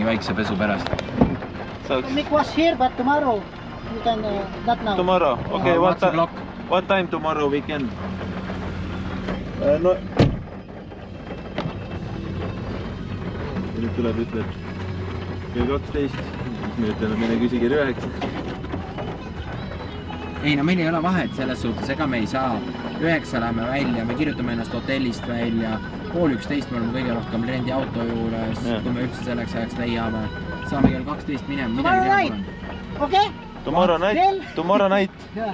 väikse pesu pärast. Make wash here, but tomorrow you can not now. Tomorrow, okay. What time tomorrow weekend? No. Nüüd tuleb ütleb kell 12. Me ütleme, mine küsi kell 9. Ei, no meil ei ole vahet selles suhtes, ega me ei saa 9 läheme välja, me kirjutame ennast hotellist välja, 10:30 me oleme kõige rohkem rendiauto juures, kui me üldse selleks ajaks leiame. Saame kell 12 minema, midagi teha pole. Okay? Tomorrow night? Tomorrow night?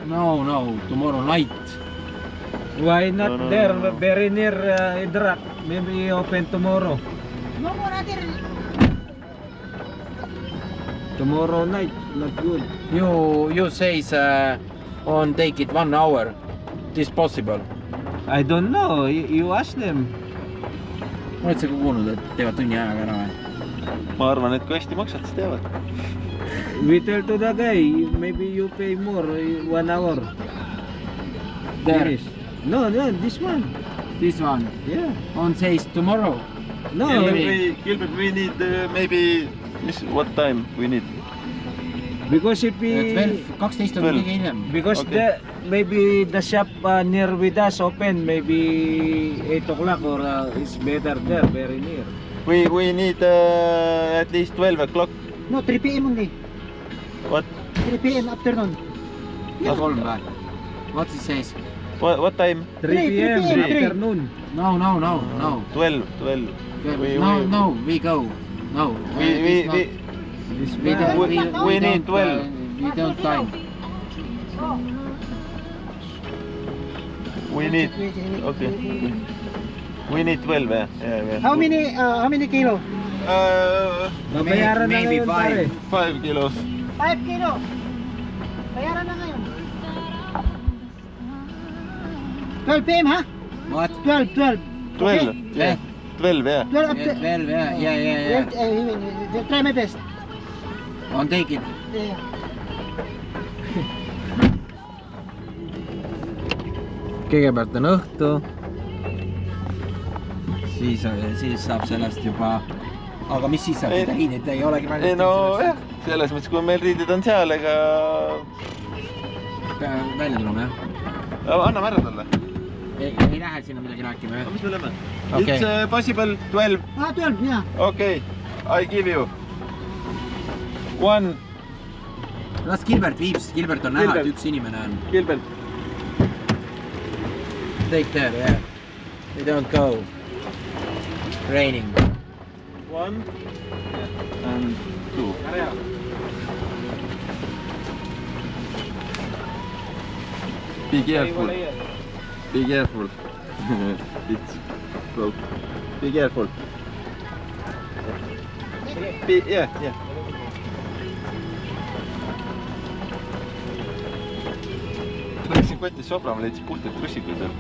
No, tomorrow night. Why not there? Very near Idrak. Maybe open tomorrow. No more other. Tomorrow night, not good. You says on take it 1 hour. This possible? I don't know. You ask them. Oled sa ka kuulnud, et teevad tunni ajaga ära või? Ma arvan, et kui hästi maksad, siis teevad. We tell to the guy, maybe you pay more 1 hour. There. No, this one. This one? Yeah. On says tomorrow. No. Gilbert, we need maybe what time we need? Because if we 12 on kõige hiljem. Because okay. Maybe the shop near with us open maybe 8 o'clock or it's better there, very near. We need at least 12 o'clock. No, 3 p.m. only. What? 3 p.m. afternoon. Yeah. What it says? What time? 3 p.m. afternoon. No. 12. No, we go. No. We need 12. We don't time. We need. Okay. We need 12. Yeah. How many kilo? Maybe 5. 5 kilos. 5 kilo. Bayaran na ngayon. 12 p.m. ha? What? 12. 12. Okay? Yeah. 12. Yeah. 12 after. 12, yeah. We'll try my best. On take it. Yeah. Kõigepealt on õhtu, siis saab sellest juba, aga mis siis saab, mida riidid ei olegi välja? No jah, selles mõttes, kui meil riidid on seal, ega välja tulema, jah? Anname ära talle. Ei lähe sinna midagi rääkima, jah? Mis me lähme? It's possible 12. 12, jah. Okay, I give you 1. Las Gilbert viib, sest Gilbert on näha, et üks inimene on. Gilbert. Take there, yeah. We don't go. Raining. 1 and 2. Be careful. Be careful. It's broke. Be careful. Yeah. Läksin kotis sobrama, leidsin puhtalt trussikuid seal.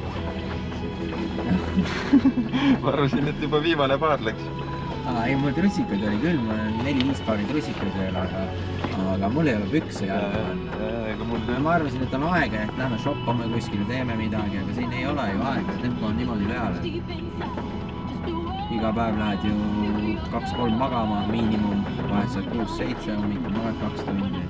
Ma arvasin, et juba viimane paar läks. Ei, mul trussikuid oli küll, mul on 4-5 paari trussikuid veel, aga mul ei ole pükse. Ma arvasin, et on aega, et lähme shoppame kuskile, teeme midagi, aga siin ei ole ju aega, tempo on niimoodi peale. Iga päev lähed ju 2-3 magama, miinimum, vahest saad 6-7 hommikul magad 2 tundi.